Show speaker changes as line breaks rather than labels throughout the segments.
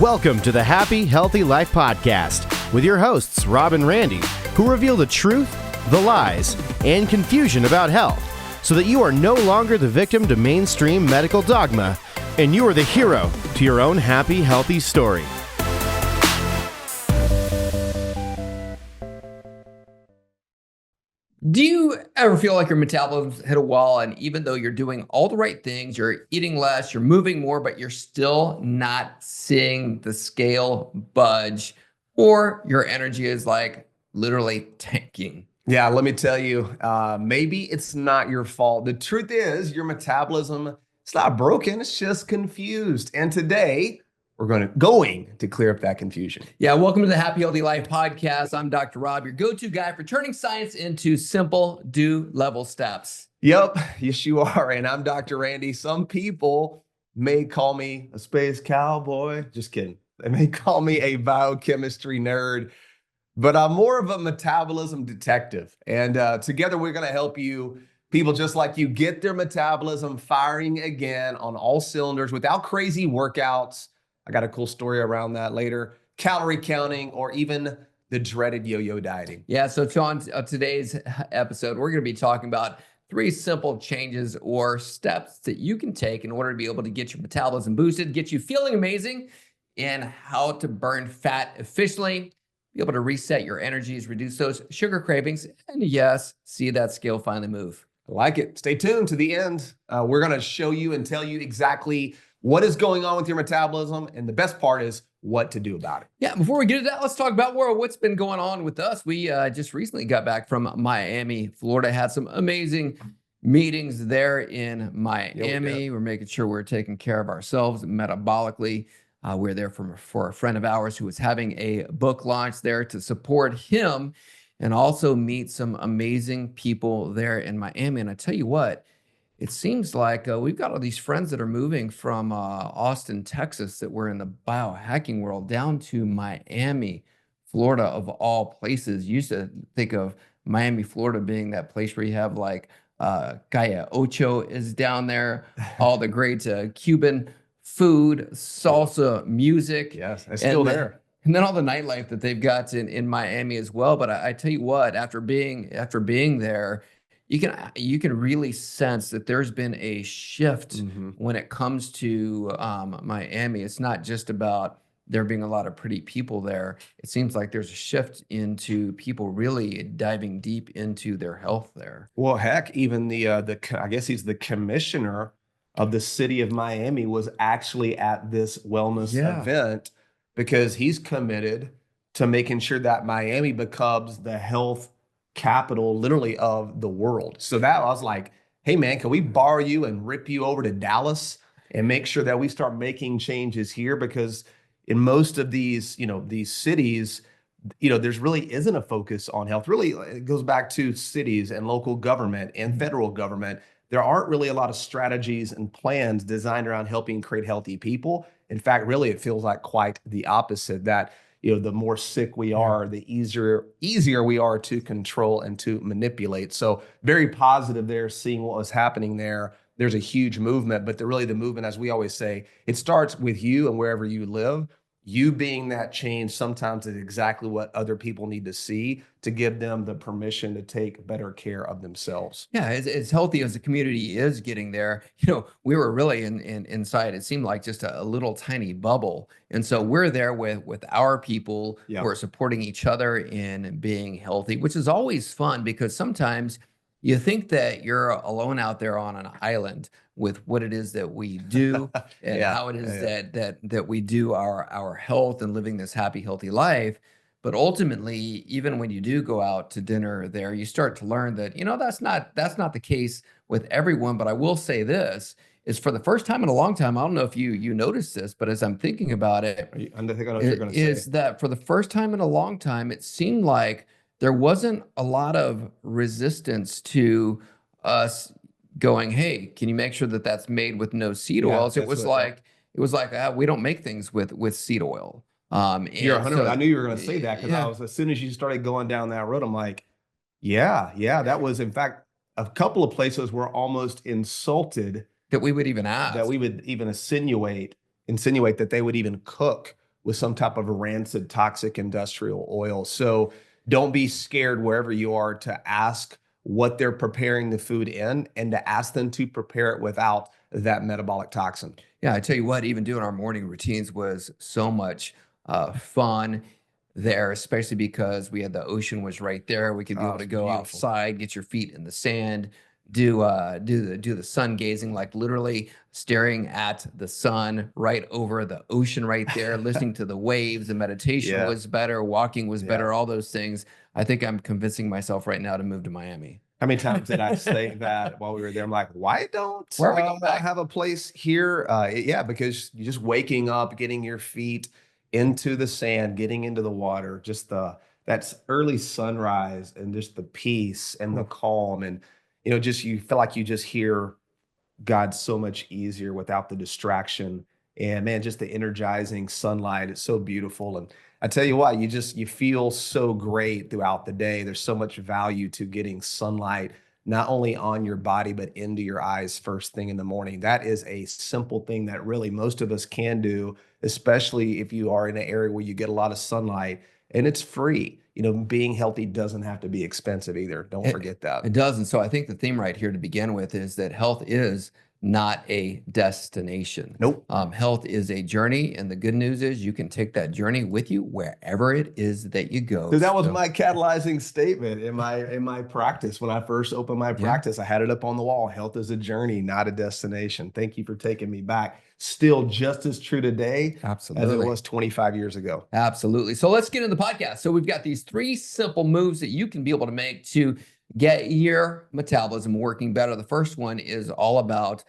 Welcome to the Happy, Healthy Life Podcast with your hosts, Rob and Randy, who reveal the truth, the lies, and confusion about health so that you are no longer the victim to mainstream medical dogma and you are the hero to your own happy, healthy story.
Do you ever feel like your metabolism's hit a wall, and even though you're doing all the right things, you're eating less, you're moving more, but you're still not seeing the scale budge, or your energy is like literally tanking?
Yeah, let me tell you, maybe it's not your fault. The truth is your metabolism, it's not broken, it's just confused. And today we're going to clear up that confusion.
Yeah, welcome to the Happy Healthy Life Podcast. I'm Dr. Rob, your go-to guy for turning science into simple, do-level steps.
Yep, yes you are. And I'm Dr. Randy. Some people may call me a space cowboy. Just kidding. They may call me a biochemistry nerd, but I'm more of a metabolism detective. And together we're going to help you, people just like you, get their metabolism firing again on all cylinders without crazy workouts. I got a cool story around that later. Calorie counting, or even the dreaded yo-yo dieting.
Yeah, so on today's episode, we're going to be talking about 3 simple changes or steps that you can take in order to be able to get your metabolism boosted, get you feeling amazing, and how to burn fat efficiently, be able to reset your energies, reduce those sugar cravings, and yes, see that scale finally move.
I like it. Stay tuned to the end. We're going to show you and tell you exactly what is going on with your metabolism, and the best part is what to do about it.
Yeah, before we get into that, let's talk about what's been going on with us. We just recently got back from Miami, Florida, had some amazing meetings there in Miami.
Yeah.
We're making sure we're taking care of ourselves metabolically. We're there for a friend of ours who was having a book launch there to support him and also meet some amazing people there in Miami. And I tell you what, it seems like we've got all these friends that are moving from Austin, Texas, that were in the biohacking world down to Miami, Florida, of all places. Used to think of Miami, Florida being that place where you have like Calle Ocho is down there, all the great Cuban food, salsa music.
Yes, it's still there.
And then all the nightlife that they've got in Miami as well. But I tell you what, after being there, you can really sense that there's been a shift when it comes to Miami. It's not just about there being a lot of pretty people there. It seems like there's a shift into people really diving deep into their health there.
Well, heck, even I guess he's the commissioner of the city of Miami was actually at this wellness event because he's committed to making sure that Miami becomes the health capital literally of the world. So that I was like, hey man, can we borrow you and rip you over to Dallas and make sure that we start making changes here? Because in most of these cities, there's really isn't a focus on health. Really, it goes back to cities and local government and federal government. There aren't really a lot of strategies and plans designed around helping create healthy people. In fact, really, it feels like quite the opposite, that the more sick we are, the easier we are to control and to manipulate. So very positive there, seeing what was happening there. There's a huge movement, but the movement, as we always say, it starts with you and wherever you live. You being that change sometimes is exactly what other people need to see to give them the permission to take better care of themselves.
Yeah, as healthy as the community is getting there, we were really inside. It seemed like just a little tiny bubble. And so we're there with our people who are supporting each other in being healthy, which is always fun because sometimes you think that you're alone out there on an island with what it is that we do and how it is that we do our health and living this happy, healthy life. But ultimately, even when you do go out to dinner there, you start to learn that, that's not the case with everyone. But I will say this is, for the first time in a long time, I don't know if you noticed this, but as I'm thinking about it,
I think I know what you're going to say.
Is that for the first time in a long time, it seemed like there wasn't a lot of resistance to us going, hey, can you make sure that that's made with no seed oils? It was like we don't make things with seed oil.
You're 100. I knew you were going to say that because as soon as you started going down that road, I'm like, yeah, that was in fact a couple of places were almost insulted
that we would even ask,
that we would even insinuate that they would even cook with some type of a rancid, toxic industrial oil. So don't be scared wherever you are to ask what they're preparing the food in and to ask them to prepare it without that metabolic toxin.
Yeah, I tell you what, even doing our morning routines was so much fun there, especially because we had the ocean was right there. We could be able to go outside, get your feet in the sand, do the sun gazing, like literally staring at the sun right over the ocean right there, listening to the waves. The meditation was better, walking was better, all those things. I think I'm convincing myself right now to move to Miami.
How many times did I say that while we were there? I'm like, why don't
Where are we going back?
have a place here? Yeah, because you're just waking up, getting your feet into the sand, getting into the water, just that's early sunrise and just the peace and the calm. And, just you feel like you just hear God so much easier without the distraction. And man, just the energizing sunlight, it's so beautiful. And I tell you what, you feel so great throughout the day. There's so much value to getting sunlight, not only on your body, but into your eyes first thing in the morning. That is a simple thing that really most of us can do, especially if you are in an area where you get a lot of sunlight and it's free. Being healthy doesn't have to be expensive either. Don't forget that.
It doesn't. So I think the theme right here to begin with is that health is not a destination.
Nope.
Health is a journey, and the good news is you can take that journey with you wherever it is that you go.
So that was my catalyzing statement in my practice. When I first opened my practice, I had it up on the wall. Health is a journey, not a destination. Thank you for taking me back. Still just as true today as it was 25 years ago.
Absolutely. So let's get into the podcast. So we've got these 3 simple moves that you can be able to make to get your metabolism working better. The first one is all about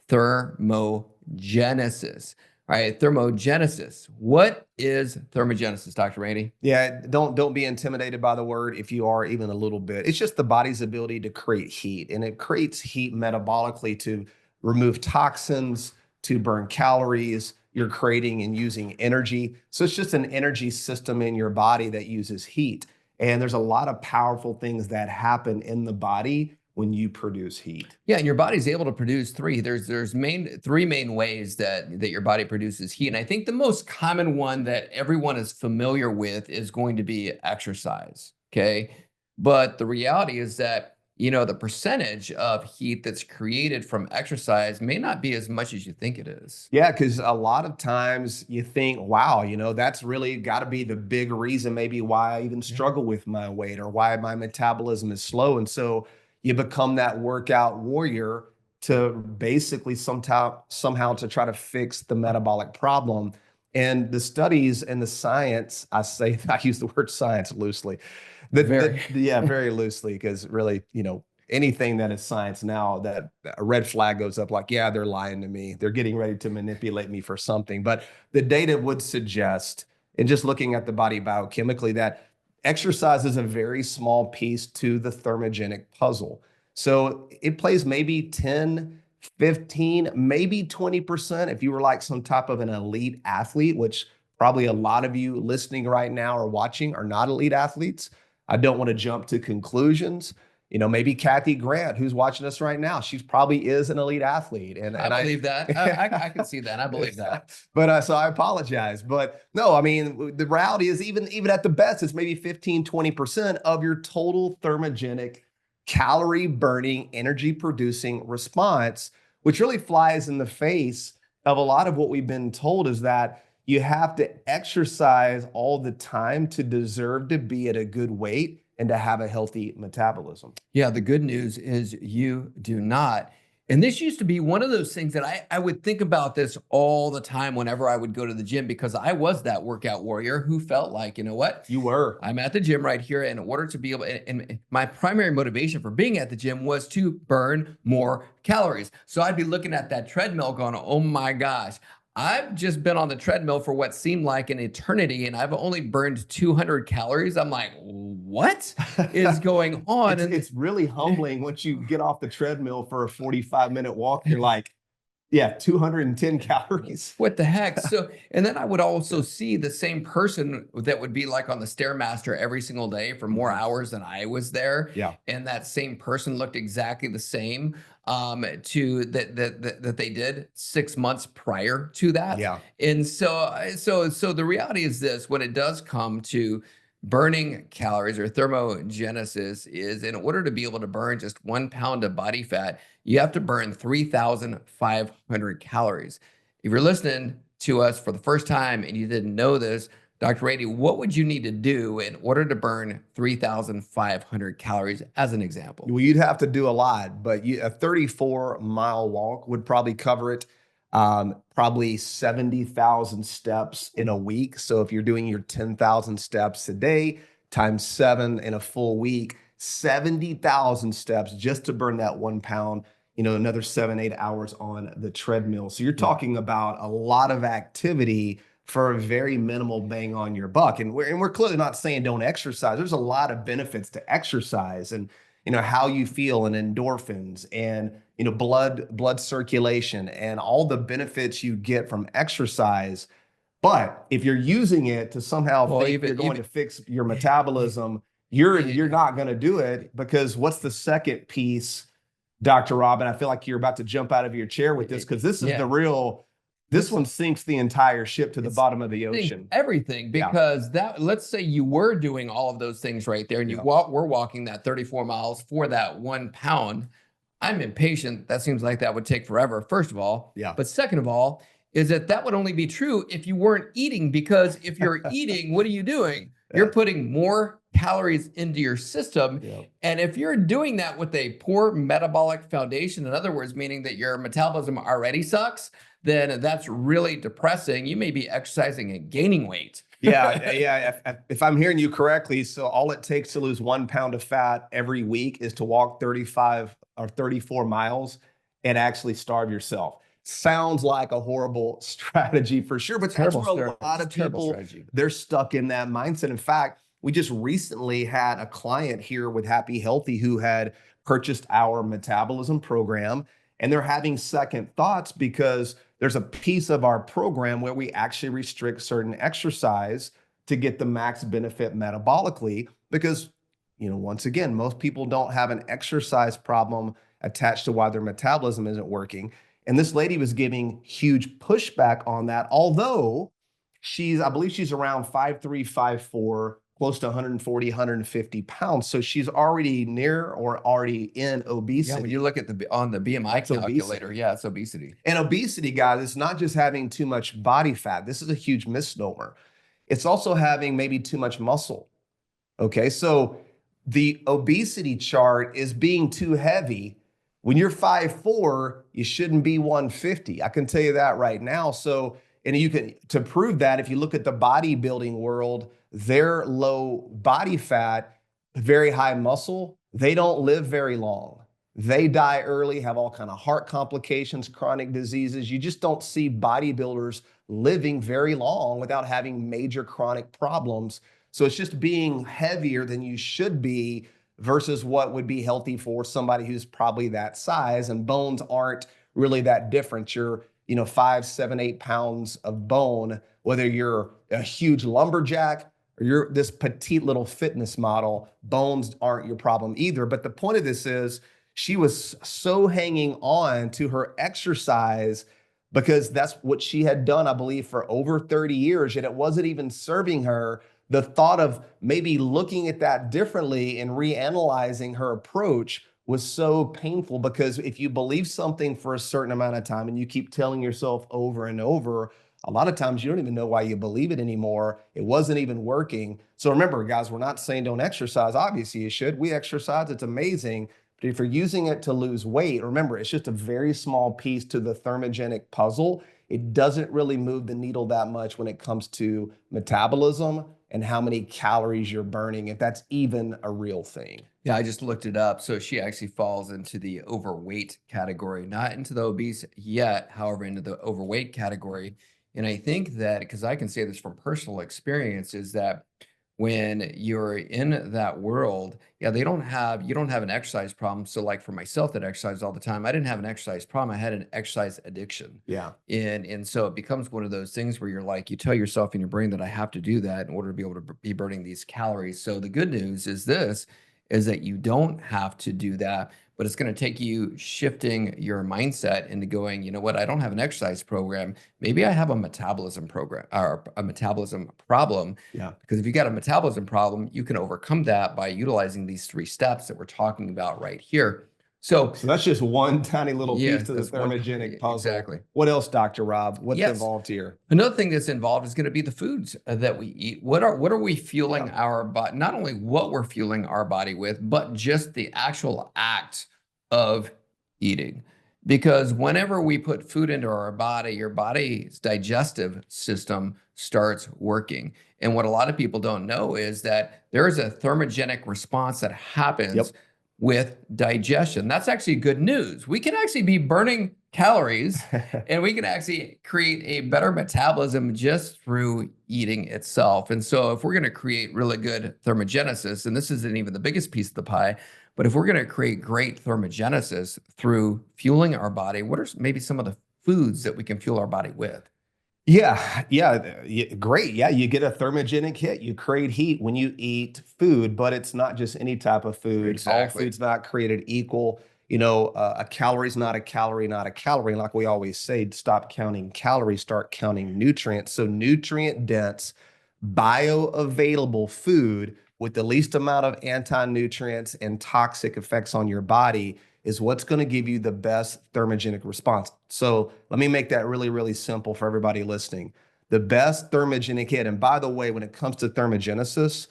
thermogenesis. All right, thermogenesis. What is thermogenesis, Dr. Randy?
Yeah, don't be intimidated by the word if you are even a little bit. It's just the body's ability to create heat, and it creates heat metabolically to remove toxins, to burn calories. You're creating and using energy. So it's just an energy system in your body that uses heat. And there's a lot of powerful things that happen in the body when you produce heat.
Yeah, and your body's able to produce 3. There's 3 main ways that your body produces heat. And I think the most common one that everyone is familiar with is going to be exercise, okay? But the reality is that, the percentage of heat that's created from exercise may not be as much as you think it is.
Yeah, because a lot of times you think, wow, that's really got to be the big reason maybe why I even struggle with my weight or why my metabolism is slow. And so you become that workout warrior to basically somehow to try to fix the metabolic problem. And the studies and the science, I use the word science loosely. Very loosely, because really, anything that is science now, that a red flag goes up like, yeah, they're lying to me. They're getting ready to manipulate me for something. But the data would suggest, and just looking at the body biochemically, that exercise is a very small piece to the thermogenic puzzle. So it plays maybe 10, 15, maybe 20% if you were like some type of an elite athlete, which probably a lot of you listening right now or watching are not elite athletes. I don't want to jump to conclusions. Maybe Kathy Grant, who's watching us right now, she probably is an elite athlete. And
I believe that. I can see that. I believe that.
But so I apologize. But no, I mean, the reality is even at the best, it's maybe 15, 20% of your total thermogenic calorie burning, energy producing response, which really flies in the face of a lot of what we've been told is that you have to exercise all the time to deserve to be at a good weight and to have a healthy metabolism.
Yeah, the good news is you do not. And this used to be one of those things that I would think about this all the time whenever I would go to the gym, because I was that workout warrior who felt like, you know what?
You were.
I'm at the gym right here. And in order to be able, and my primary motivation for being at the gym was to burn more calories. So I'd be looking at that treadmill going, oh my gosh, I've just been on the treadmill for what seemed like an eternity, and I've only burned 200 calories. I'm like, what is going on?
It's really humbling once you get off the treadmill for a 45-minute walk. You're like, Yeah, 210 calories.
What the heck? So, and then I would also see the same person that would be like on the Stairmaster every single day for more hours than I was there.
Yeah.
And that same person looked exactly the same to that they did 6 months prior to that.
Yeah.
And so the reality is this: when it does come to burning calories or thermogenesis, is in order to be able to burn just 1 pound of body fat, you have to burn 3,500 calories. If you're listening to us for the first time and you didn't know this, Dr. Rady, what would you need to do in order to burn 3,500 calories as an example?
Well, you'd have to do a lot, but a 34-mile walk would probably cover it. Probably 70,000 steps in a week. So if you're doing your 10,000 steps a day times 7 in a full week, 70,000 steps just to burn that 1 pound, another 7-8 hours on the treadmill. So you're talking about a lot of activity for a very minimal bang on your buck. And we're clearly not saying don't exercise. There's a lot of benefits to exercise, and how you feel, and endorphins, and blood circulation, and all the benefits you get from exercise. But if you're using it to somehow think you're going to fix your metabolism, you're not going to do it, because what's the second piece, Dr. Robin? I feel like you're about to jump out of your chair with this, because this is the real. This one sinks the entire ship to the bottom of the ocean.
Everything, because let's say you were doing all of those things right there, and you were walking that 34 miles for that 1 pound. I'm impatient. That seems like that would take forever, first of all.
Yeah.
But second of all, is that would only be true if you weren't eating, because if you're eating, what are you doing? You're putting more calories into your system.
Yeah.
And if you're doing that with a poor metabolic foundation, in other words, meaning that your metabolism already sucks, then that's really depressing. You may be exercising and gaining weight.
Yeah. If I'm hearing you correctly, so all it takes to lose 1 pound of fat every week is to walk 35 or 34 miles and actually starve yourself. Sounds like a horrible strategy for sure, but that's where a lot of people, they're stuck in that mindset. In fact, we just recently had a client here with Happy Healthy who had purchased our metabolism program, and they're having second thoughts because there's a piece of our program where we actually restrict certain exercise to get the max benefit metabolically, because, once again, most people don't have an exercise problem attached to why their metabolism isn't working. And this lady was giving huge pushback on that, although I believe she's around 5'3", 5'4", close to 140, 150 pounds. So she's already near or already in obesity.
Yeah, when you look at on the BMI calculator, it's obesity.
And obesity, guys, it's not just having too much body fat. This is a huge misnomer. It's also having maybe too much muscle. Okay, so the obesity chart is being too heavy. When you're 5'4", you shouldn't be 150. I can tell you that right now. So, and to prove that, if you look at the bodybuilding world, their low body fat, very high muscle, they don't live very long. They die early, have all kind of heart complications, chronic diseases. You just don't see bodybuilders living very long without having major chronic problems. So it's just being heavier than you should be versus what would be healthy for somebody who's probably that size, and bones aren't really that different. You're 5, 7, 8 pounds of bone, whether you're a huge lumberjack or you're this petite little fitness model, bones aren't your problem either. But the point of this is she was so hanging on to her exercise because that's what she had done, I believe, for over 30 years, and it wasn't even serving her. The thought of maybe looking at that differently and reanalyzing her approach was so painful, because if you believe something for a certain amount of time and you keep telling yourself over and over, a lot of times you don't even know why you believe it anymore. It wasn't even working. So remember, guys, we're not saying don't exercise. Obviously you should. We exercise. It's amazing. But if you're using it to lose weight, remember, it's just a very small piece to the thermogenic puzzle. It doesn't really move the needle that much when it comes to metabolism and how many calories you're burning, if that's even a real thing.
Yeah, I just looked it up. So she actually falls into the overweight category, not into the obese yet, however, into the overweight category. And I think that, because I can say this from personal experience, is that when you're in that world, yeah, you don't have an exercise problem. So like for myself that exercise all the time, I didn't have an exercise problem. I had an exercise addiction.
Yeah.
And so it becomes one of those things where you're like, you tell yourself in your brain that I have to do that in order to be able to be burning these calories. So the good news is this, is that you don't have to do that, but it's going to take you shifting your mindset into going, you know what, I don't have an exercise program. Maybe I have a metabolism program or a metabolism problem.
Yeah.
Because if you got a metabolism problem, you can overcome that by utilizing these 3 steps that we're talking about right here. So
that's just one tiny little
yeah,
piece to the thermogenic puzzle.
Exactly.
What else, Dr. Rob? What's
Yes.
involved here?
Another thing that's involved is going to be the foods that we eat. What are we fueling our body? Not only what we're fueling our body with, but just the actual act of eating. Because whenever we put food into our body, your body's digestive system starts working. And what a lot of people don't know is that there is a thermogenic response that happens with digestion. That's actually good news. We can actually be burning calories and we can actually create a better metabolism just through eating itself. And so if we're going to create really good thermogenesis, and this isn't even the biggest piece of the pie, but if we're going to create great thermogenesis through fueling our body, what are maybe some of the foods that we can fuel our body with?
Yeah, great. Yeah, you get a thermogenic hit. You create heat when you eat food, but it's not just any type of food.
Exactly.
All food's not created equal. You know, a calorie is not a calorie, not a calorie. Like we always say, stop counting calories, start counting nutrients. So nutrient dense, bioavailable food with the least amount of anti-nutrients and toxic effects on your body is what's going to give you the best thermogenic response. So let me make that really, really simple for everybody listening. The best thermogenic hit, and by the way, when it comes to thermogenesis,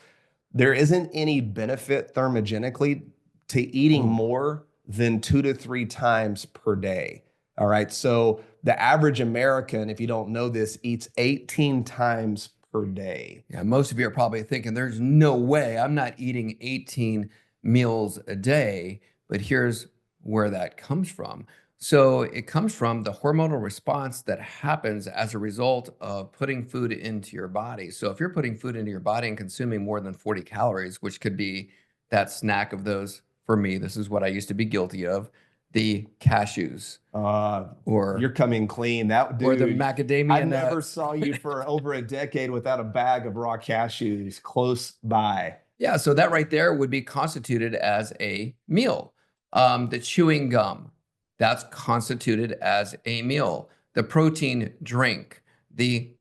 there isn't any benefit thermogenically to eating more than 2 to 3 times per day. All right. So the average American, if you don't know this, eats 18 times per day.
Yeah, most of you are probably thinking, there's no way I'm not eating 18 meals a day, but here's where that comes from. So it comes from the hormonal response that happens as a result of putting food into your body. So if you're putting food into your body and consuming more than 40 calories, which could be that snack of those, for me, this is what I used to be guilty of, the cashews.
Or you're coming clean. That dude,
or the macadamia
I
nuts.
never saw you for over a decade without a bag of raw cashews close by.
Yeah, so that right there would be constituted as a meal. The chewing gum, that's constituted as a meal. The protein drink, the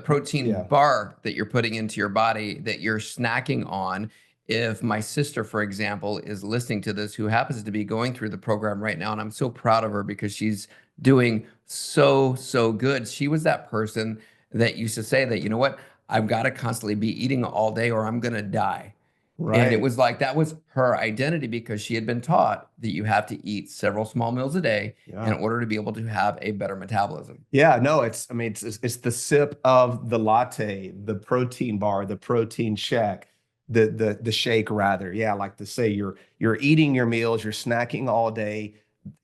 protein bar that you're putting into your body that you're snacking on. If my sister, for example, is listening to this, who happens to be going through the program right now, and I'm so proud of her because she's doing so good. She was that person that used to say that, you know what, I've got to constantly be eating all day or I'm going to die. Right. And it was like, that was her identity because she had been taught that you have to eat several small meals a day in order to be able to have a better metabolism.
Yeah, no, it's the sip of the latte, the protein bar, the protein shake, the shake rather. Yeah, like to say you're eating your meals, you're snacking all day.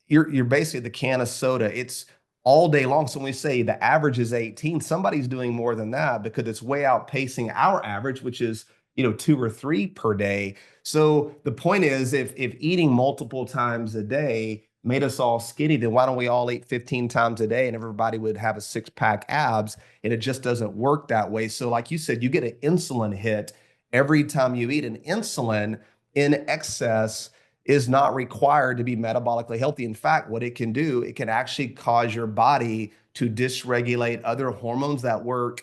You're basically the can of soda. It's all day long. So when we say the average is 18, somebody's doing more than that because it's way outpacing our average, which is 2 or 3 per day. So the point is, if eating multiple times a day made us all skinny, then why don't we all eat 15 times a day and everybody would have a 6-pack abs? And it just doesn't work that way. So like you said, you get an insulin hit every time you eat. And insulin in excess is not required to be metabolically healthy. In fact, what it can do, it can actually cause your body to dysregulate other hormones that work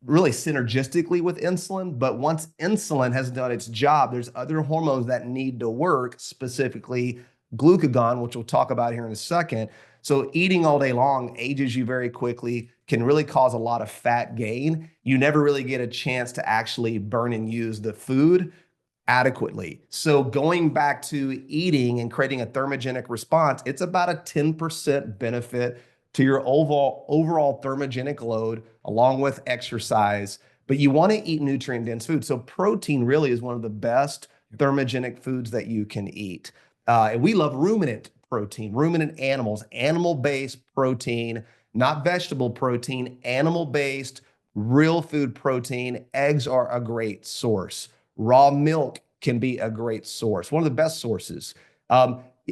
really synergistically with insulin. But once insulin has done its job, there's other hormones that need to work, specifically glucagon, which we'll talk about here in a second. So eating all day long ages you very quickly, can really cause a lot of fat gain. You never really get a chance to actually burn and use the food adequately. So going back to eating and creating a thermogenic response, it's about a 10% benefit to your overall thermogenic load along with exercise. But you want to eat nutrient-dense food. So protein really is one of the best thermogenic foods that you can eat. And we love ruminant protein, ruminant animals, animal-based protein, not vegetable protein, animal-based real food protein. Eggs are a great source. Raw milk can be a great source, one of the best sources.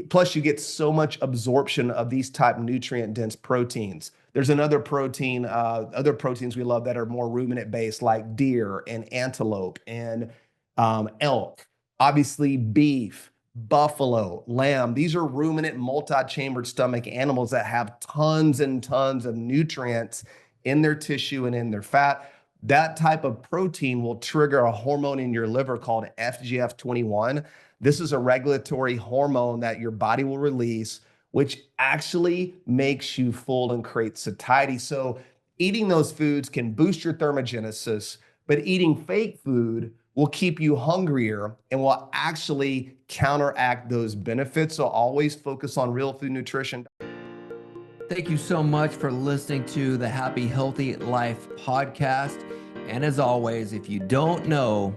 Plus, you get so much absorption of these type nutrient-dense proteins. There's another protein, other proteins we love that are more ruminant-based, like deer and antelope and elk. Obviously, beef, buffalo, lamb. These are ruminant, multi-chambered stomach animals that have tons and tons of nutrients in their tissue and in their fat. That type of protein will trigger a hormone in your liver called FGF21. This is a regulatory hormone that your body will release, which actually makes you full and creates satiety. So eating those foods can boost your thermogenesis, but eating fake food will keep you hungrier and will actually counteract those benefits. So always focus on real food nutrition.
Thank you so much for listening to the Happy Healthy Life podcast. And as always, if you don't know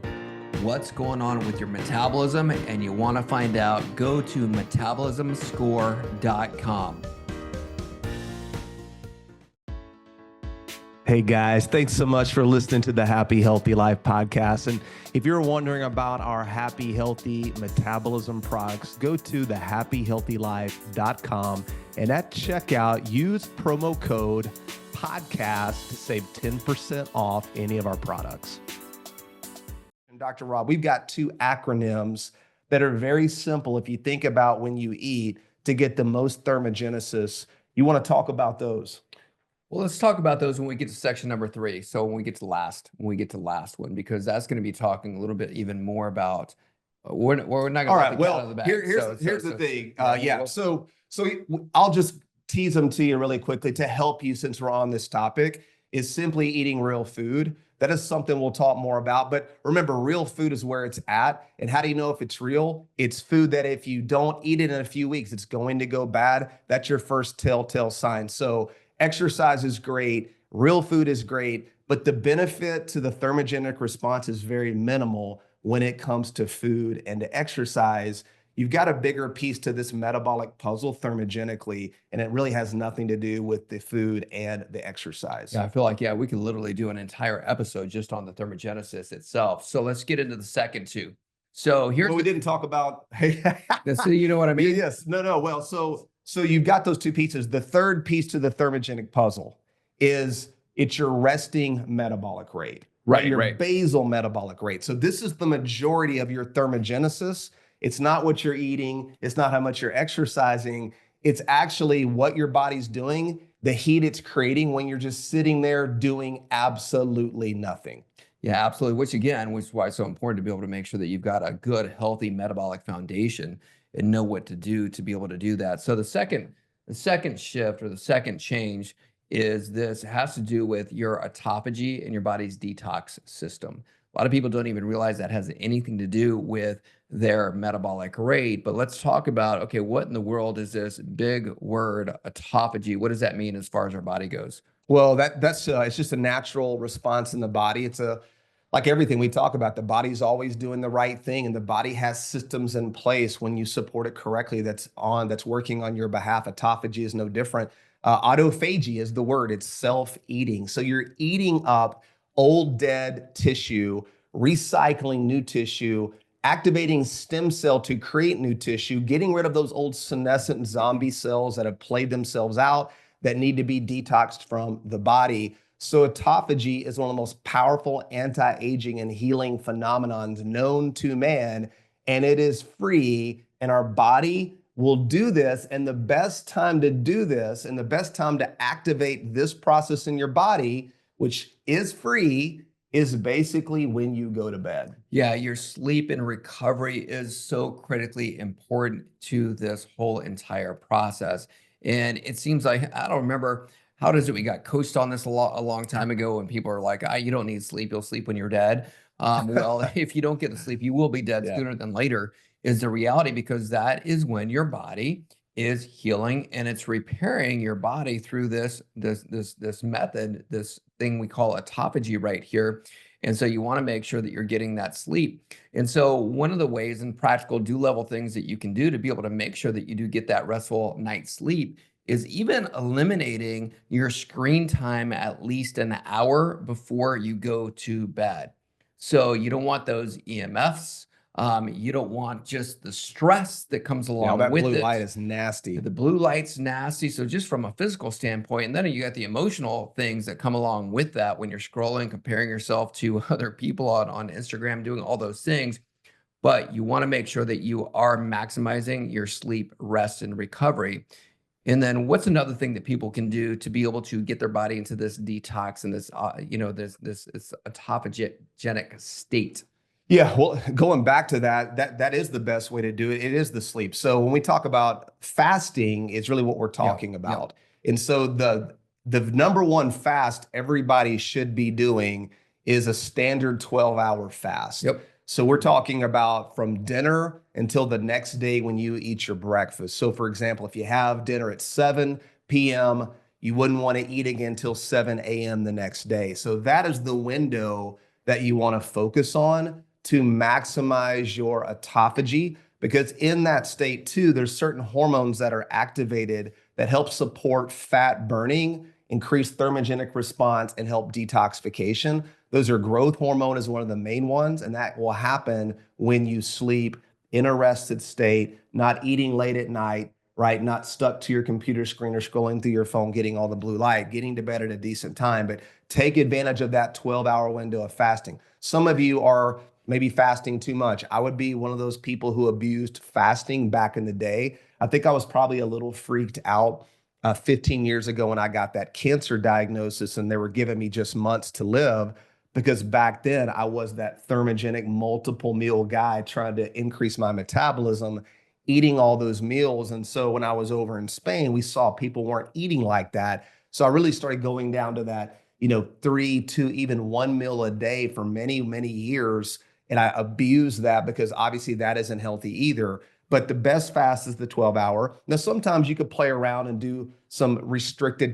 what's going on with your metabolism and you want to find out, go to metabolismscore.com.
Hey guys, thanks so much for listening to the Happy Healthy Life podcast. And if you're wondering about our Happy Healthy Metabolism products, go to thehappyhealthylife.com and at checkout, use promo code podcast to save 10% off any of our products. And Dr. Rob, we've got two acronyms that are very simple if you think about when you eat to get the most thermogenesis. You want to talk about those?
Well, let's talk about those when we get to section number 3. So when we get to last one, because that's going to be talking a little bit even more about, we're not going to let the cat out of the bag.
Here's the thing. So I'll just tease them to you really quickly to help you since we're on this topic, is simply eating real food. That is something we'll talk more about. But remember, real food is where it's at. And how do you know if it's real? It's food that if you don't eat it in a few weeks, it's going to go bad. That's your first telltale sign. So exercise is great, real food is great, but the benefit to the thermogenic response is very minimal when it comes to food and to exercise. You've got a bigger piece to this metabolic puzzle thermogenically, and it really has nothing to do with the food and the exercise.
Yeah, I feel like, we could literally do an entire episode just on the thermogenesis itself. So let's get into the second two. So here's
we didn't talk about,
so you know what I mean?
Yes, no. Well, so you've got those two pieces. The third piece to the thermogenic puzzle is it's your resting metabolic rate, your basal metabolic rate. So this is the majority of your thermogenesis. It's not what you're eating. It's not how much you're exercising. It's actually what your body's doing, the heat it's creating when you're just sitting there doing absolutely nothing.
Yeah, absolutely. Which is why it's so important to be able to make sure that you've got a good, healthy metabolic foundation and know what to do to be able to do that. So the second shift or the second change is this has to do with your autophagy and your body's detox system. A lot of people don't even realize that has anything to do with their metabolic rate. But let's talk about, okay, what in the world is this big word autophagy? What does that mean as far as our body goes?
Well, that's it's just a natural response in the body. It's like everything we talk about, the body's always doing the right thing, and the body has systems in place when you support it correctly that's working on your behalf. Autophagy is no different. Autophagy is the word. It's self-eating. So you're eating up old dead tissue, recycling new tissue, activating stem cell to create new tissue, getting rid of those old senescent zombie cells that have played themselves out that need to be detoxed from the body. So autophagy is one of the most powerful anti-aging and healing phenomenons known to man, and it is free, and our body will do this. And the best time to do this and the best time to activate this process in your body, which is free, is basically when you go to bed.
Yeah, your sleep and recovery is so critically important to this whole entire process. And it seems like, I don't remember, how does it, we got coached on this a long time ago, and people are like, you don't need sleep, you'll sleep when you're dead. Well, if you don't get the sleep, you will be dead sooner than later, is the reality, because that is when your body is healing and it's repairing your body through this method, this thing we call autophagy right here. And so you want to make sure that you're getting that sleep. And so one of the ways and practical level things that you can do to be able to make sure that you do get that restful night's sleep is even eliminating your screen time at least an hour before you go to bed. So you don't want those EMFs. You don't want just the stress that comes
Now
along
that
with
blue
it.
light is nasty.
The blue light's nasty. So just from a physical standpoint, and then you got the emotional things that come along with that when you're scrolling, comparing yourself to other people on Instagram, doing all those things. But you want to make sure that you are maximizing your sleep, rest, and recovery. And then what's another thing that people can do to be able to get their body into this detox and this, this autophagenic state?
Yeah, well, going back to that is the best way to do it. It is the sleep. So when we talk about fasting, it's really what we're talking about. And so the number one fast everybody should be doing is a standard 12-hour fast.
Yep.
So we're talking about from dinner until the next day when you eat your breakfast. So for example, if you have dinner at 7 p.m., you wouldn't want to eat again until 7 a.m. the next day. So that is the window that you want to focus on to maximize your autophagy, because in that state too, there's certain hormones that are activated that help support fat burning, increase thermogenic response, and help detoxification. Those are growth hormone is one of the main ones, and that will happen when you sleep in a rested state, not eating late at night, right? Not stuck to your computer screen or scrolling through your phone, getting all the blue light, getting to bed at a decent time, but take advantage of that 12-hour window of fasting. Some of you are maybe fasting too much. I would be one of those people who abused fasting back in the day. I think I was probably a little freaked out 15 years ago when I got that cancer diagnosis and they were giving me just months to live, because back then I was that thermogenic multiple meal guy trying to increase my metabolism, eating all those meals. And so when I was over in Spain, we saw people weren't eating like that. So I really started going down to that, 3 to even 1 meal a day for many, many years. And I abuse that because obviously that isn't healthy either. But the best fast is the 12-hour. Now, sometimes you could play around and do some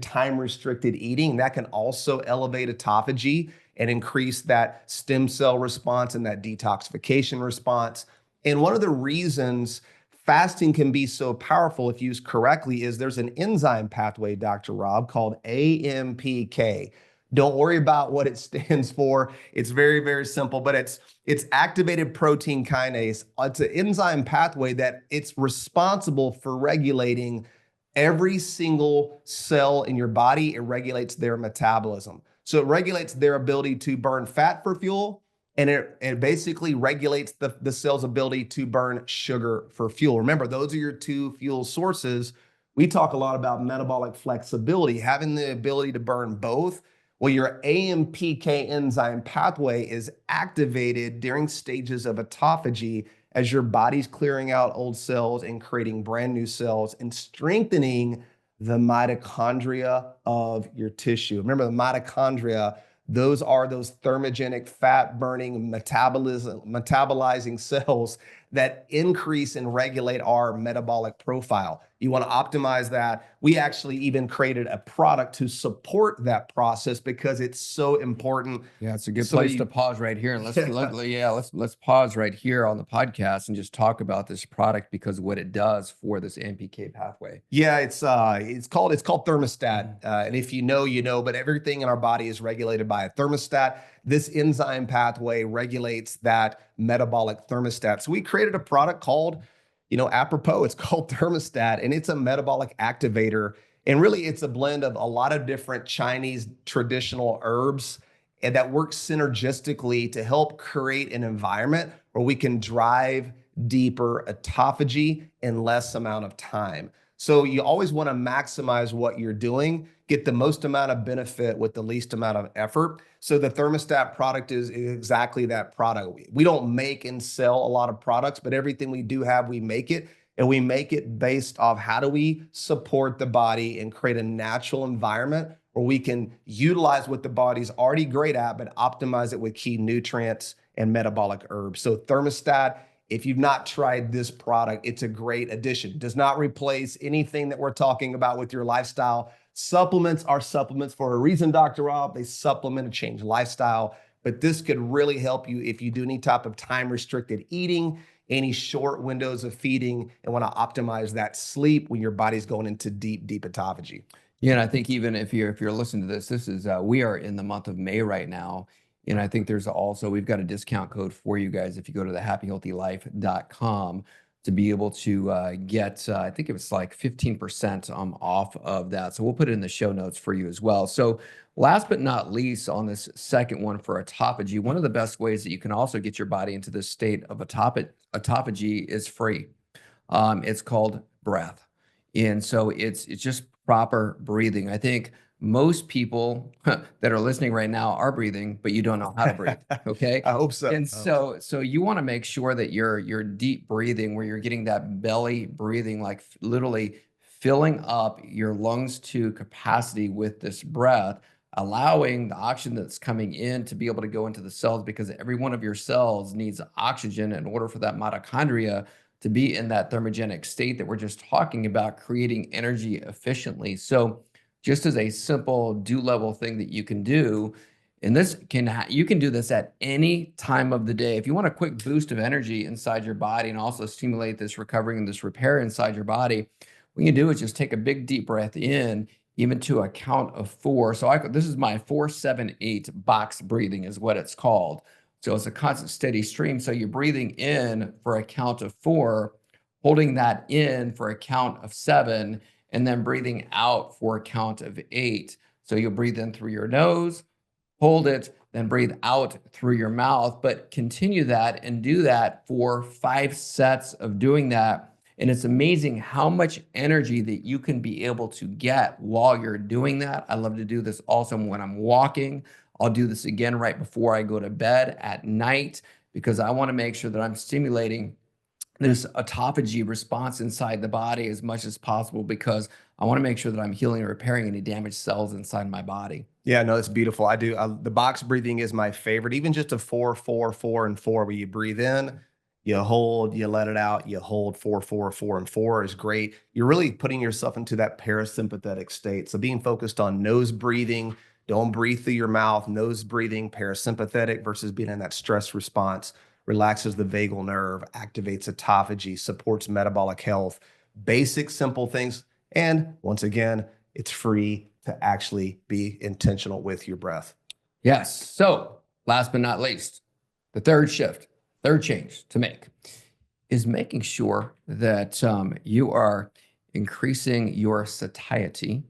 time restricted eating. That can also elevate autophagy and increase that stem cell response and that detoxification response. And one of the reasons fasting can be so powerful if used correctly is there's an enzyme pathway, Dr. Rob, called AMPK. Don't worry about what it stands for. It's very, very simple, but it's activated protein kinase. It's an enzyme pathway that it's responsible for regulating every single cell in your body. It regulates their metabolism. So it regulates their ability to burn fat for fuel, and it basically regulates the cell's ability to burn sugar for fuel. Remember, those are your two fuel sources. We talk a lot about metabolic flexibility, having the ability to burn both. Well, your AMPK enzyme pathway is activated during stages of autophagy as your body's clearing out old cells and creating brand new cells and strengthening the mitochondria of your tissue. Remember, the mitochondria, those are those thermogenic fat burning metabolizing cells that increase and regulate our metabolic profile. You want to optimize that. We actually even created a product to support that process because it's so important.
Yeah, it's a good place to pause right here. And let's pause right here on the podcast and just talk about this product because of what it does for this AMPK pathway.
Yeah, it's called thermostat. And if you know, but everything in our body is regulated by a thermostat. This enzyme pathway regulates that metabolic thermostat. So we created a product called, apropos, it's called Thermostat, and it's a metabolic activator. And really, it's a blend of a lot of different Chinese traditional herbs and that work synergistically to help create an environment where we can drive deeper autophagy in less amount of time. So you always want to maximize what you're doing, get the most amount of benefit with the least amount of effort. So the Thermostat product is exactly that product. We don't make and sell a lot of products, but everything we do have, we make it. And we make it based off how do we support the body and create a natural environment where we can utilize what the body's already great at, but optimize it with key nutrients and metabolic herbs. So Thermostat, if you've not tried this product, it's a great addition. Does not replace anything that we're talking about with your lifestyle. Supplements are supplements for a reason, Dr. Rob. They supplement a change lifestyle, but this could really help you if you do any type of time-restricted eating, any short windows of feeding, and want to optimize that sleep when your body's going into deep, deep autophagy.
Yeah, and I think even if you're listening to this, this is we are in the month of May right now, and I think there's also we've got a discount code for you guys if you go to the happyhealthylife.com to be able to get I think it was like 15% off of that. So we'll put it in the show notes for you as well. So last but not least, on this second one for autophagy, one of the best ways that you can also get your body into this state of autophagy is free. It's called breath. And so it's just proper breathing. I think most people that are listening right now are breathing, but you don't know how to breathe. Okay.
I hope so.
And so you want to make sure that you're deep breathing, where you're getting that belly breathing, like literally filling up your lungs to capacity with this breath, allowing the oxygen that's coming in to be able to go into the cells, because every one of your cells needs oxygen in order for that mitochondria to be in that thermogenic state that we're just talking about, creating energy efficiently. So just as a simple level thing that you can do, and you can do this at any time of the day. If you want a quick boost of energy inside your body and also stimulate this recovery and this repair inside your body, what you can do is just take a big deep breath in, even to a count of 4. So this is my 4-7-8 box breathing is what it's called. So it's a constant steady stream. So you're breathing in for a count of 4, holding that in for a count of 7, and then breathing out for a count of 8. So you'll breathe in through your nose, hold it, then breathe out through your mouth, but continue that and do that for 5 sets of doing that. And it's amazing how much energy that you can be able to get while you're doing that. I love to do this also when I'm walking. I'll do this again right before I go to bed at night, because I want to make sure that I'm stimulating this autophagy response inside the body as much as possible, because I want to make sure that I'm healing and repairing any damaged cells inside my body.
Yeah, no, it's beautiful. I do. The box breathing is my favorite. Even just a 4, 4, 4, and 4, where you breathe in, you hold, you let it out, you hold 4, 4, 4, and 4 is great. You're really putting yourself into that parasympathetic state. So being focused on nose breathing, don't breathe through your mouth, nose breathing, parasympathetic versus being in that stress response, relaxes the vagal nerve, activates autophagy, supports metabolic health, basic, simple things. And once again, it's free to actually be intentional with your breath.
Yes. So last but not least, the third change to make is making sure that you are increasing your satiety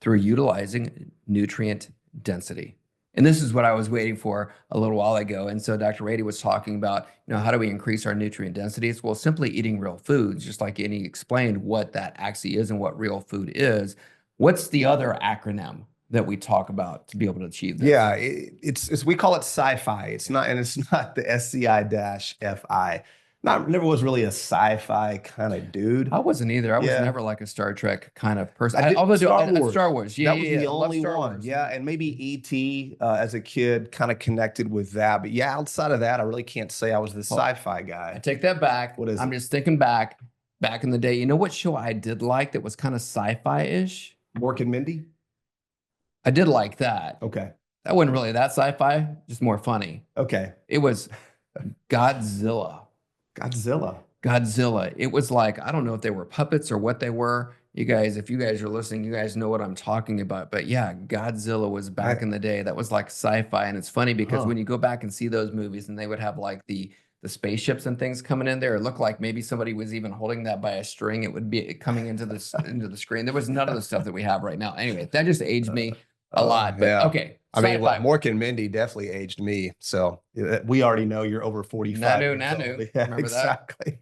through utilizing nutrient density. And this is what I was waiting for a little while ago. And so Dr. Rady was talking about, how do we increase our nutrient densities? Well, simply eating real foods, just like Annie explained what that actually is and what real food is. What's the other acronym that we talk about to be able to achieve this?
Yeah, it's we call it SIFI. It's not the SCI-FI. Never was really a sci-fi kind of dude.
I wasn't either. I was never like a Star Trek kind of person. Star Wars.
Yeah, that was the only one. Yeah, and maybe E.T. As a kid, kind of connected with that. But yeah, outside of that, I really can't say I was the sci-fi guy.
I take that back.
What is
I'm
it?
just thinking back in the day. You know what show I did like that was kind of sci-fi-ish?
Mork and Mindy?
I did like that.
Okay.
That wasn't really that sci-fi, just more funny.
Okay.
It was Godzilla. It was like, I don't know if they were puppets or what they were. You guys, if you guys are listening, you guys know what I'm talking about. But yeah, Godzilla was back in the day. That was like sci-fi. And it's funny because when you go back and see those movies and they would have like the spaceships and things coming in there, it looked like maybe somebody was even holding that by a string. It would be coming into the screen. There was none of the stuff that we have right now. Anyway, that just aged me a lot. But
yeah.
okay.
I mean, Mork and Mindy definitely aged me. So we already know you're over 45.
Nanu.
Yeah,
Remember
exactly.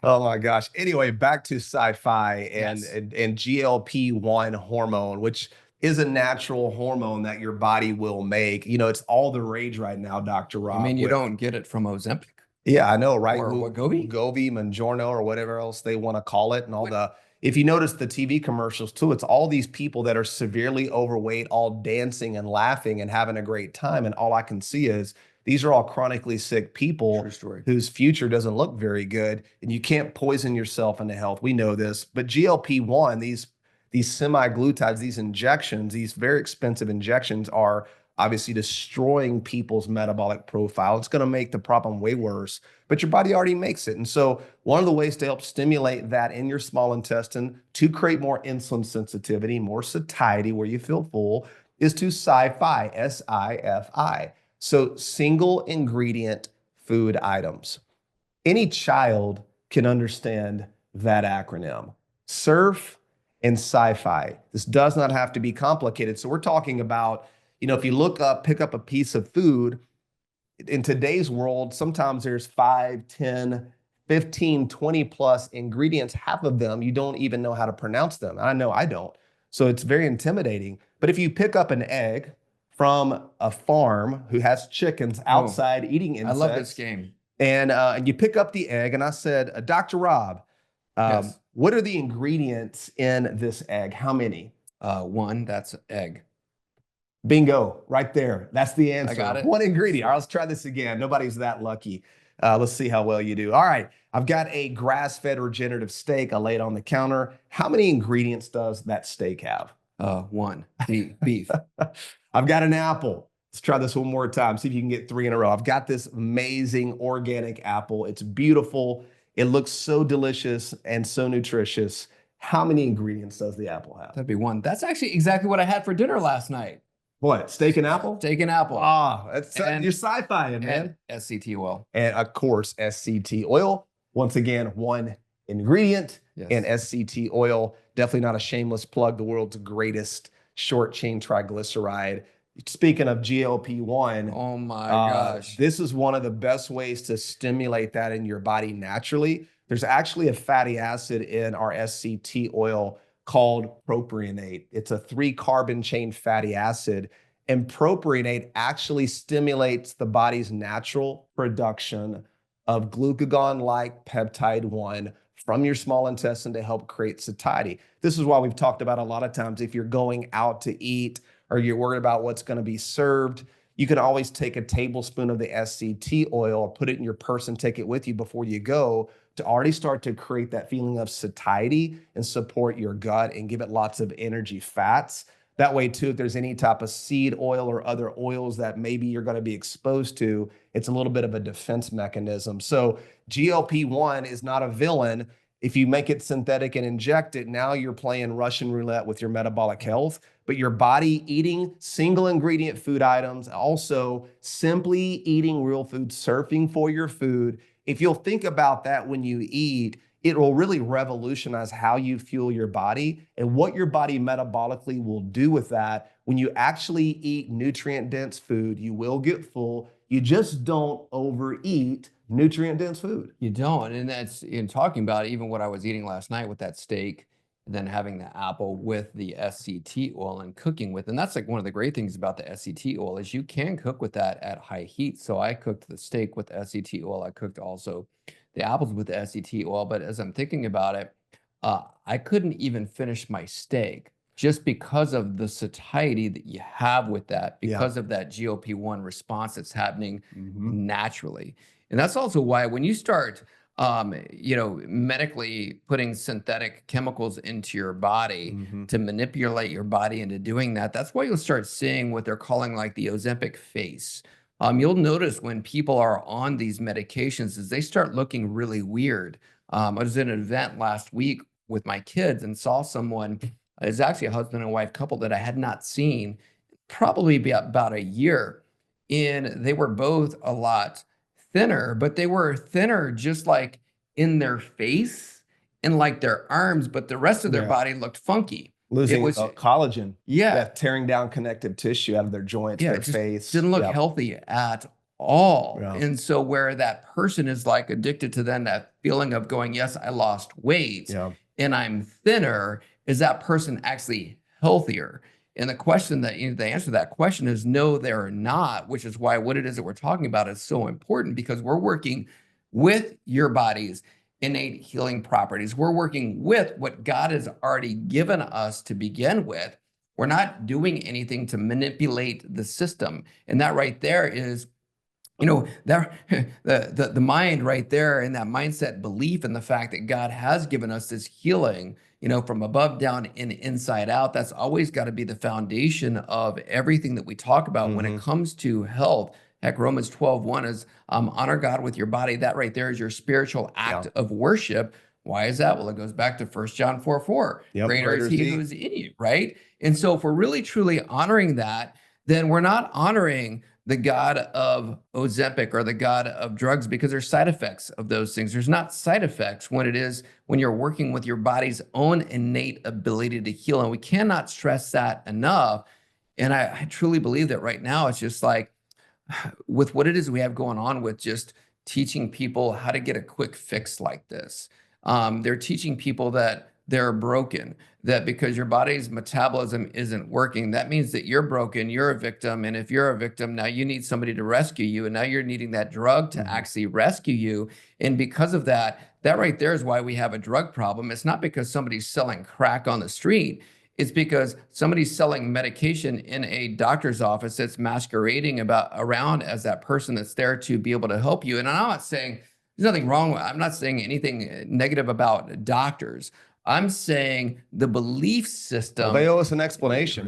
Oh my gosh. Anyway, back to sci-fi and GLP-1 hormone, which is a natural hormone that your body will make. It's all the rage right now, Dr. Rob.
I mean, you don't get it from Ozempic.
Yeah, I know, right?
Or Wegovy?
Wegovy, Mounjaro, or whatever else they want to call it. And if you notice the TV commercials too, it's all these people that are severely overweight, all dancing and laughing and having a great time. And all I can see is these are all chronically sick people whose future doesn't look very good. And you can't poison yourself into health. We know this. But GLP-1, these semi-glutides, these injections, these very expensive injections are obviously destroying people's metabolic profile. It's going to make the problem way worse, but your body already makes it. And so one of the ways to help stimulate that in your small intestine to create more insulin sensitivity, more satiety where you feel full, is to SIFI, S-I-F-I. So single ingredient food items. Any child can understand that acronym. S.E.R.F and SIFI. This does not have to be complicated. So we're talking about, if you pick up a piece of food, in today's world, sometimes there's 5, 10, 15, 20 plus ingredients. Half of them, you don't even know how to pronounce them. I know I don't. So it's very intimidating. But if you pick up an egg from a farm who has chickens outside eating insects.
I love this game.
And you pick up the egg, and I said, Dr. Rob,
Yes.
what are the ingredients in this egg? How many?
1, that's egg.
Bingo, right there. That's the answer.
I got it.
1 ingredient. All right, let's try this again. Nobody's that lucky. Let's see how well you do. All right, I've got a grass-fed regenerative steak. I lay it on the counter. How many ingredients does that steak have?
1, beef.
I've got an apple. Let's try this one more time. See if you can get 3 in a row. I've got this amazing organic apple. It's beautiful. It looks so delicious and so nutritious. How many ingredients does the apple have?
That'd be 1. That's actually exactly what I had for dinner last night.
What? Steak and apple?
Steak and apple.
That's you're sci-fi, man.
And SCT oil.
And of course, SCT oil. Once again, 1 ingredient in SCT oil. Definitely not a shameless plug. The world's greatest short chain triglyceride. Speaking of GLP-1,
oh my gosh,
this is one of the best ways to stimulate that in your body naturally. There's actually a fatty acid in our SCT oil called propionate. It's a 3-carbon chain fatty acid, and propionate actually stimulates the body's natural production of glucagon-like peptide 1 from your small intestine to help create satiety. This is why we've talked about a lot of times, if you're going out to eat or you're worried about what's going to be served, you can always take a tablespoon of the SCT oil or put it in your purse and take it with you before you go to already start to create that feeling of satiety and support your gut and give it lots of energy fats. That way too, if there's any type of seed oil or other oils that maybe you're going to be exposed to, it's a little bit of a defense mechanism. So GLP-1 is not a villain. If you make it synthetic and inject it, now you're playing Russian roulette with your metabolic health. But your body eating single ingredient food items, also simply eating real food, surfing for your food. If you'll think about that when you eat, it will really revolutionize how you fuel your body and what your body metabolically will do with that. When you actually eat nutrient-dense food, you will get full. You just don't overeat nutrient-dense food.
You don't. And that's in talking about even what I was eating last night with that steak, and then having the apple with the SCT oil and cooking with. And that's like one of the great things about the SCT oil is you can cook with that at high heat. So I cooked the steak with SCT oil. I cooked also the apples with the SCT oil. But as I'm thinking about it, I couldn't even finish my steak just because of the satiety that you have with that, because of that GLP-1 response that's happening naturally. And that's also why when you start, medically putting synthetic chemicals into your body to manipulate your body into doing that, that's why you'll start seeing what they're calling like the Ozempic face. You'll notice when people are on these medications is they start looking really weird. I was at an event last week with my kids and saw someone, it's actually a husband and wife couple that I had not seen probably about a year. And they were both a lot thinner, but they were thinner just like in their face and like their arms, but the rest of their body looked funky.
Losing collagen.
Yeah.
Tearing down connective tissue out of their joints, their face.
Didn't look healthy at all. Yeah. And so where that person is like addicted to then that feeling of going, yes, I lost weight and I'm thinner, is that person actually healthier? And the question that the answer to that question is no, they're not, which is why what it is that we're talking about is so important, because we're working with your body's innate healing properties. We're working with what God has already given us to begin with. We're not doing anything to manipulate the system. And that right there is You know, that the mind right there, and that mindset belief in the fact that God has given us this healing, you know, from above down and inside out, that's always got to be the foundation of everything that we talk about when it comes to health. Heck, Romans 12:1 is honor God with your body. That right there is your spiritual act of worship. Why is that? Well, it goes back to 1 John 4:4. Greater is he who is in you, right? And so if we're really truly honoring that, then we're not honoring the God of Ozempic or the God of drugs, because there's side effects of those things. There's not side effects when you're working with your body's own innate ability to heal. And we cannot stress that enough. And I truly believe that right now it's just like, with what it is we have going on with just teaching people how to get a quick fix like this. They're teaching people that they're broken, that because your body's metabolism isn't working, that means that you're broken, you're a victim. And if you're a victim, now you need somebody to rescue you. And now you're needing that drug to actually rescue you. And because of that, that right there is why we have a drug problem. It's not because somebody's selling crack on the street. It's because somebody's selling medication in a doctor's office that's masquerading around as that person that's there to be able to help you. And I'm not saying there's nothing wrong with, I'm not saying anything negative about doctors. I'm saying the belief system.
Well, they owe us an explanation.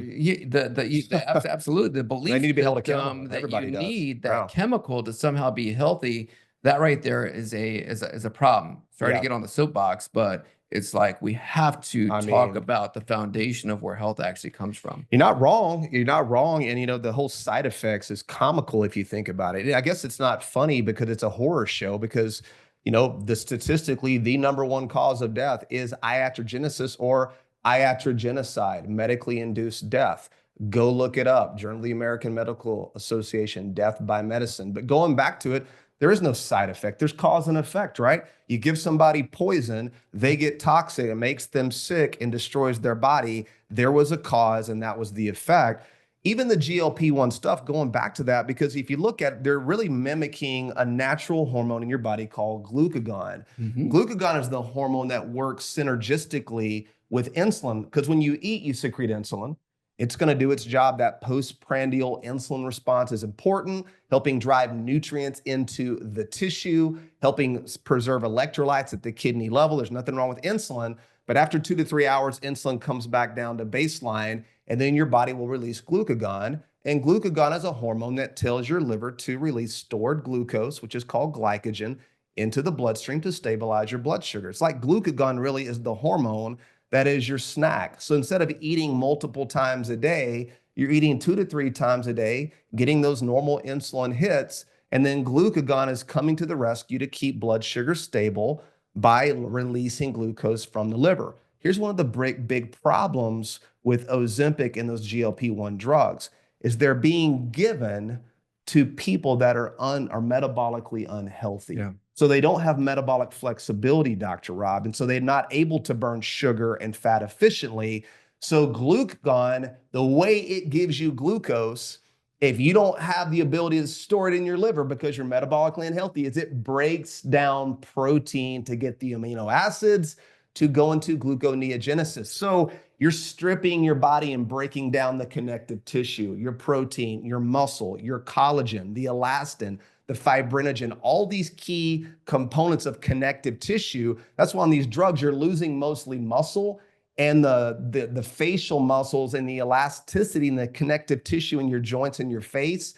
Absolutely. The belief
they need to be held accountable.
that
Everybody
you
does.
need that chemical to somehow be healthy. That right there is a problem. Sorry to get on the soapbox, but it's like we have to talk about the foundation of where health actually comes from.
You're not wrong. You're not wrong. And, you know, the whole side effects is comical if you think about it. I guess it's not funny because it's a horror show, because, you know, statistically, the #1 cause of death is iatrogenesis or iatrogenocide, medically induced death. Go look it up. Journal of the American Medical Association, death by medicine. But going back to it, there is no side effect. There's cause and effect, right? You give somebody poison, they get toxic, it makes them sick and destroys their body. There was a cause and that was the effect. Even the GLP-1 stuff, going back to that, because if you look at it, they're really mimicking a natural hormone in your body called glucagon. Glucagon is the hormone that works synergistically with insulin, because when you eat, you secrete insulin. It's going to do its job. That postprandial insulin response is important, helping drive nutrients into the tissue, helping preserve electrolytes at the kidney level. There's nothing wrong with insulin, but after 2 to 3 hours, insulin comes back down to baseline, and then your body will release glucagon. And glucagon is a hormone that tells your liver to release stored glucose, which is called glycogen, into the bloodstream to stabilize your blood sugar. It's like glucagon really is the hormone that is your snack. So instead of eating multiple times a day, you're eating 2 to 3 times a day, getting those normal insulin hits, and then glucagon is coming to the rescue to keep blood sugar stable by releasing glucose from the liver. Here's one of the big problems with Ozempic and those GLP-1 drugs is they're being given to people that are metabolically unhealthy. So they don't have metabolic flexibility, Dr. Rob. And so they're not able to burn sugar and fat efficiently. So glucagon, the way it gives you glucose, if you don't have the ability to store it in your liver because you're metabolically unhealthy, is it breaks down protein to get the amino acids to go into gluconeogenesis. So you're stripping your body and breaking down the connective tissue, your protein, your muscle, your collagen, the elastin, the fibrinogen, all these key components of connective tissue. That's why on these drugs, you're losing mostly muscle, and the facial muscles and the elasticity and the connective tissue in your joints and your face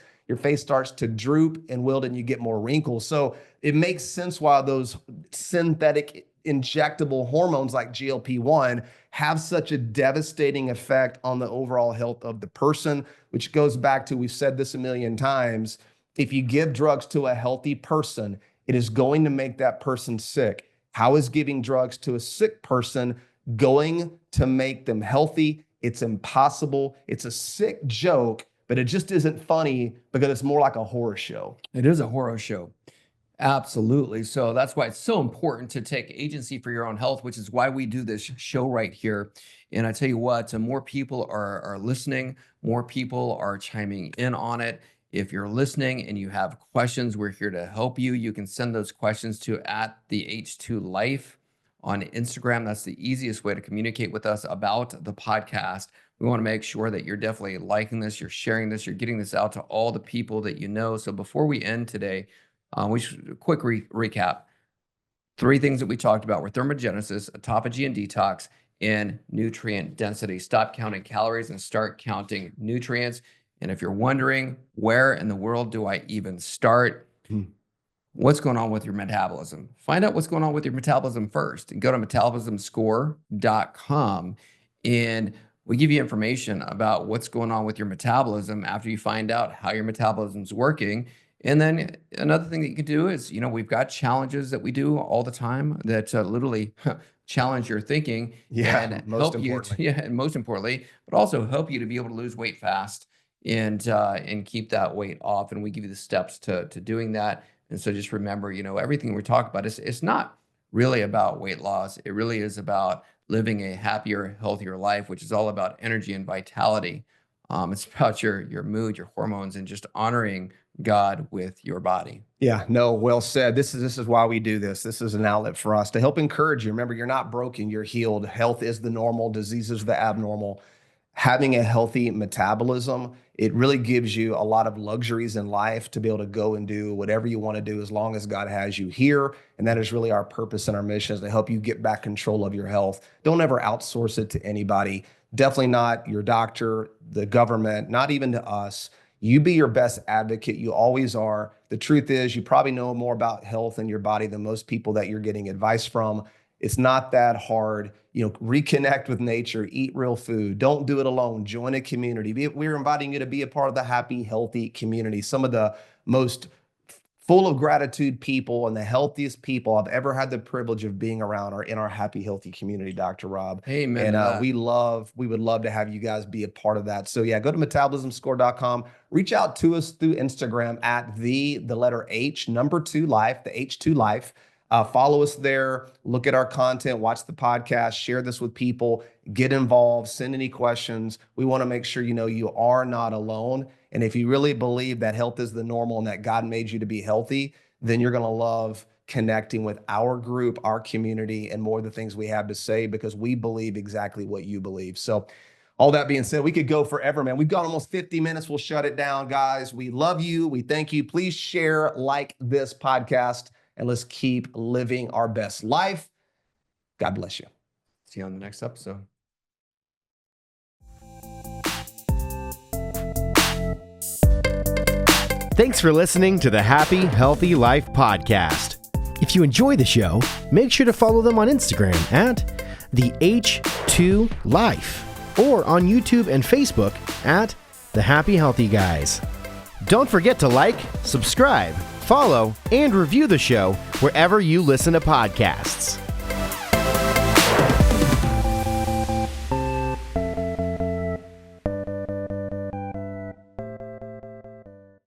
starts to droop and wilt and you get more wrinkles. So it makes sense why those synthetic injectable hormones like GLP-1 have such a devastating effect on the overall health of the person, which goes back to, we've said this a million times, if you give drugs to a healthy person, it is going to make that person sick. How is giving drugs to a sick person going to make them healthy? It's impossible. It's a sick joke, but it just isn't funny because it's more like a horror show.
It is a horror show. Absolutely. So that's why it's so important to take agency for your own health, which is why we do this show right here. And I tell you what, more people are listening, more people are chiming in on it. If you're listening and you have questions, we're here to help you. You can send those questions to @the H2Life on Instagram. That's the easiest way to communicate with us about the podcast. We want to make sure that you're definitely liking this, you're sharing this, you're getting this out to all the people that you know. So before we end today, we should quick recap. 3 things that we talked about were thermogenesis, autophagy and detox, and nutrient density. Stop counting calories and start counting nutrients. And if you're wondering, where in the world do I even start? What's going on with your metabolism? Find out what's going on with your metabolism first, and go to metabolismscore.com, and we give you information about what's going on with your metabolism after you find out how your metabolism's working. And then another thing that you can do is, we've got challenges that we do all the time that literally challenge your thinking and help you. And most importantly, but also help you to be able to lose weight fast and keep that weight off. And we give you the steps to doing that. And so just remember, everything we talk about it's not really about weight loss. It really is about living a happier, healthier life, which is all about energy and vitality. It's about your mood, your hormones, and just honoring God with your body.
Yeah, no, well said. This is why we do this. This is an outlet for us to help encourage you. Remember, you're not broken, you're healed. Health is the normal, disease is the abnormal. Having a healthy metabolism, it really gives you a lot of luxuries in life to be able to go and do whatever you want to do as long as God has you here. And that is really our purpose and our mission, is to help you get back control of your health. Don't ever outsource it to anybody. Definitely not your doctor, the government, not even to us. You be your best advocate. You always are. The truth is, you probably know more about health and your body than most people that you're getting advice from. It's not that hard. Reconnect with nature, eat real food. Don't do it alone. Join a community. We're inviting you to be a part of the happy, healthy community. Some of the most full of gratitude people and the healthiest people I've ever had the privilege of being around are in our happy, healthy community, Dr. Rob.
Amen.
And we would love to have you guys be a part of that. So yeah, go to metabolismscore.com. Reach out to us through Instagram at the letter H, number 2 life, the H2 life. Follow us there, look at our content, watch the podcast, share this with people, get involved, send any questions. We want to make sure you are not alone. And if you really believe that health is the normal and that God made you to be healthy, then you're going to love connecting with our group, our community, and more of the things we have to say, because we believe exactly what you believe. So all that being said, we could go forever, man. We've got almost 50 minutes. We'll shut it down, guys. We love you. We thank you. Please share, like this podcast, and let's keep living our best life. God bless you.
See you on the next episode.
Thanks for listening to the Happy, Healthy Life podcast. If you enjoy the show, make sure to follow them on Instagram at the H2 Life, or on YouTube and Facebook at the Happy Healthy Guys. Don't forget to like, subscribe, follow, and review the show wherever you listen to podcasts.